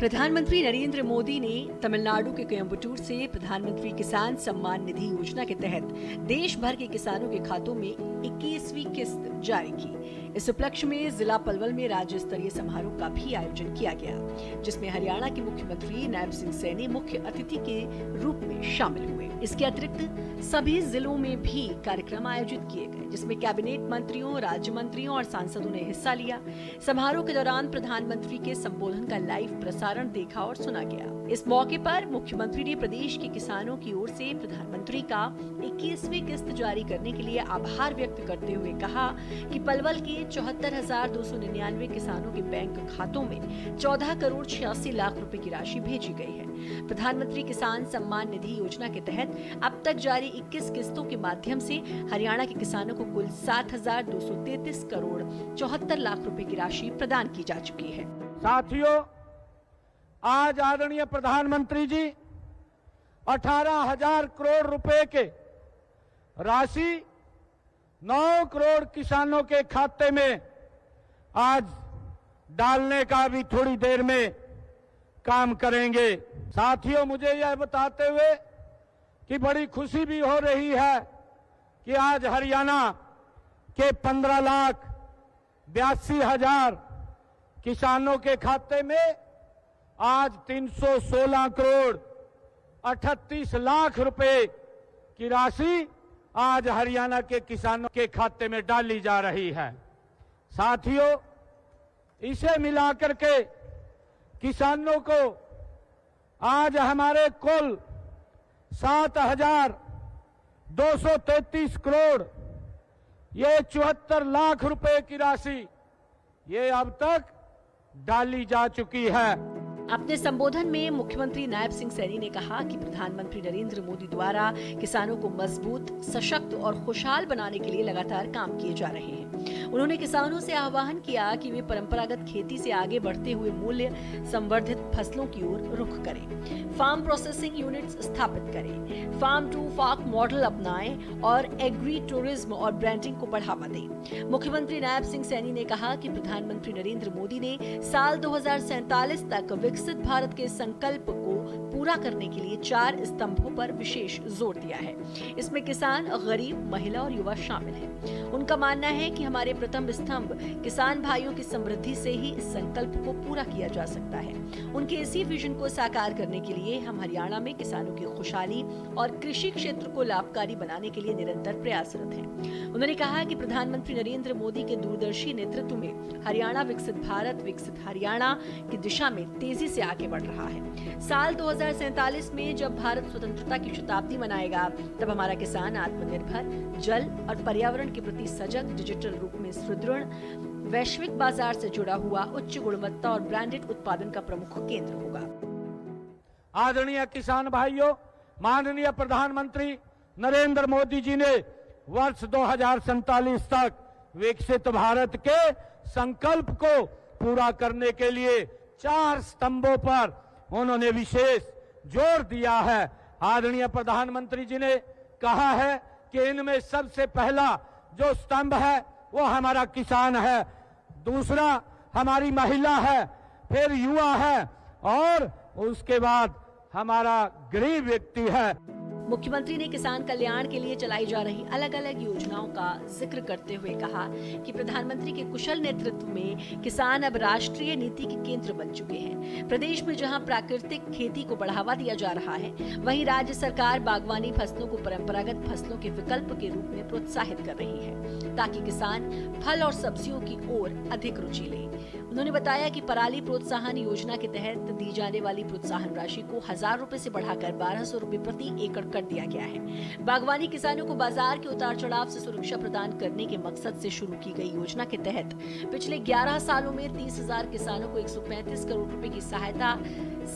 प्रधानमंत्री नरेंद्र मोदी ने तमिलनाडु के कोयम्बटूर से प्रधानमंत्री किसान सम्मान निधि योजना के तहत देश भर के किसानों के खातों में 21वीं किस्त जारी की। इस उपलक्ष्य में जिला पलवल में राज्य स्तरीय समारोह का भी आयोजन किया गया, जिसमें हरियाणा के मुख्यमंत्री नायब सिंह सैनी मुख्य अतिथि के रूप में शामिल हुए। इसके अतिरिक्त सभी जिलों में भी कार्यक्रम आयोजित किए गए, जिसमें कैबिनेट मंत्रियों, राज्य मंत्रियों और सांसदों ने हिस्सा लिया। समारोह के दौरान प्रधानमंत्री के संबोधन का लाइव प्रसारण देखा और सुना गया। इस मौके पर मुख्यमंत्री ने प्रदेश के किसानों की ओर से प्रधानमंत्री का 21वीं किस्त जारी करने के लिए आभार व्यक्त करते हुए कहा कि पलवल के 74,299 किसानों के बैंक खातों में 14 करोड़ 86 लाख रुपए की राशि भेजी गई है। प्रधानमंत्री किसान सम्मान निधि योजना के तहत अब तक जारी 21 किस्तों के माध्यम से हरियाणा के किसानों को कुल 7,233 करोड़ 74 लाख रुपए की राशि प्रदान की जा चुकी है। साथियों, आज आदरणीय प्रधानमंत्री जी 18,000 करोड़ रुपए के राशि 9 करोड़ किसानों के खाते में आज डालने का भी थोड़ी देर में काम करेंगे। साथियों, मुझे यह बताते हुए कि बड़ी खुशी भी हो रही है कि आज हरियाणा के 15,82,000 किसानों के खाते में आज 316 करोड़ 38 लाख रुपए की राशि आज हरियाणा के किसानों के खाते में डाली जा रही है। साथियों, इसे मिलाकर के किसानों को आज हमारे कुल 7,233 करोड़ ये 74 लाख रुपए की राशि ये अब तक डाली जा चुकी है। अपने संबोधन में मुख्यमंत्री नायब सिंह सैनी ने कहा कि प्रधानमंत्री नरेंद्र मोदी द्वारा किसानों को मजबूत, सशक्त और खुशहाल बनाने के लिए लगातार काम किए जा रहे हैं। उन्होंने किसानों से आह्वान किया कि वे परंपरागत खेती से आगे बढ़ते हुए मूल्य संवर्धित फसलों की ओर रुख करें, फार्म प्रोसेसिंग यूनिट्स स्थापित करें, फार्म टू फॉर्क मॉडल अपनाएं और एग्री टूरिज्म और ब्रांडिंग को बढ़ावा दें। मुख्यमंत्री नायब सिंह सैनी ने कहा कि प्रधानमंत्री नरेंद्र मोदी ने साल 2047 तक विकसित भारत के संकल्प को पूरा करने के लिए 4 स्तंभों पर विशेष जोर दिया है। इसमें किसान, गरीब, महिला और युवा शामिल हैं। उनका मानना है कि हमारे प्रथम स्तंभ किसान भाइयों की समृद्धि से ही इस संकल्प को पूरा किया जा सकता है। उनके इसी विजन को साकार करने के लिए हम हरियाणा में किसानों की खुशहाली और कृषि क्षेत्र को लाभकारी बनाने के लिए निरंतर प्रयासरत हैं। उन्होंने कहा कि प्रधानमंत्री नरेंद्र मोदी के दूरदर्शी नेतृत्व में हरियाणा विकसित भारत, विकसित हरियाणा की दिशा में तेजी से आगे बढ़ रहा है। साल 2047 में जब भारत स्वतंत्रता की शताब्दी मनाएगा, तब हमारा किसान आत्मनिर्भर, जल और पर्यावरण के प्रति सजग, डिजिटल रूप में सुदृढ़, वैश्विक बाजार से जुड़ा हुआ, उच्च गुणवत्ता और ब्रांडेड उत्पादन का प्रमुख केंद्र होगा। आदरणीय किसान भाइयों, माननीय प्रधानमंत्री नरेंद्र मोदी जी ने वर्ष 2047 तक विकसित भारत के संकल्प को पूरा करने के लिए 4 स्तंभों पर उन्होंने विशेष जोर दिया है। आदरणीय प्रधानमंत्री जी ने कहा है कि इनमें सबसे पहला जो स्तंभ है वो हमारा किसान है, दूसरा हमारी महिला है, फिर युवा है और उसके बाद हमारा गरीब व्यक्ति है। मुख्यमंत्री ने किसान कल्याण के लिए चलाई जा रही अलग अलग योजनाओं का जिक्र करते हुए कहा कि प्रधानमंत्री के कुशल नेतृत्व में किसान अब राष्ट्रीय नीति के केंद्र बन चुके हैं। प्रदेश में जहां प्राकृतिक खेती को बढ़ावा दिया जा रहा है, वहीं राज्य सरकार बागवानी फसलों को परंपरागत फसलों के विकल्प के रूप में प्रोत्साहित कर रही है, ताकि किसान फल और सब्जियों की ओर अधिक रुचि ले। उन्होंने बताया कि पराली प्रोत्साहन योजना के तहत दी जाने वाली प्रोत्साहन राशि को 1,000 रुपए से बढ़ाकर 1,200 रुपए प्रति एकड़ कर दिया गया है। बागवानी किसानों को बाजार के उतार चढ़ाव से सुरक्षा प्रदान करने के मकसद से शुरू की गई योजना के तहत पिछले 11 सालों में 30,000 किसानों को 135 करोड़ रुपए की सहायता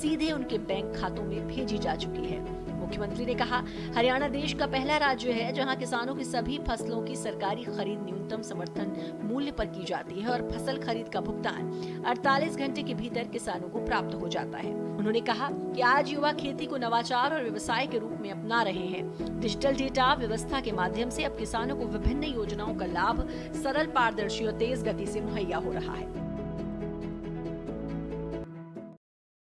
सीधे उनके बैंक खातों में भेजी जा चुकी है। मुख्यमंत्री ने कहा, हरियाणा देश का पहला राज्य है जहां किसानों की सभी फसलों की सरकारी खरीद न्यूनतम समर्थन मूल्य पर की जाती है और फसल खरीद का भुगतान 48 घंटे के भीतर किसानों को प्राप्त हो जाता है। उन्होंने कहा कि आज युवा खेती को नवाचार और व्यवसाय के रूप में अपना रहे हैं। डिजिटल डेटा व्यवस्था के माध्यम से अब किसानों को विभिन्न योजनाओं का लाभ सरल, पारदर्शी और तेज गति से मुहैया हो रहा है।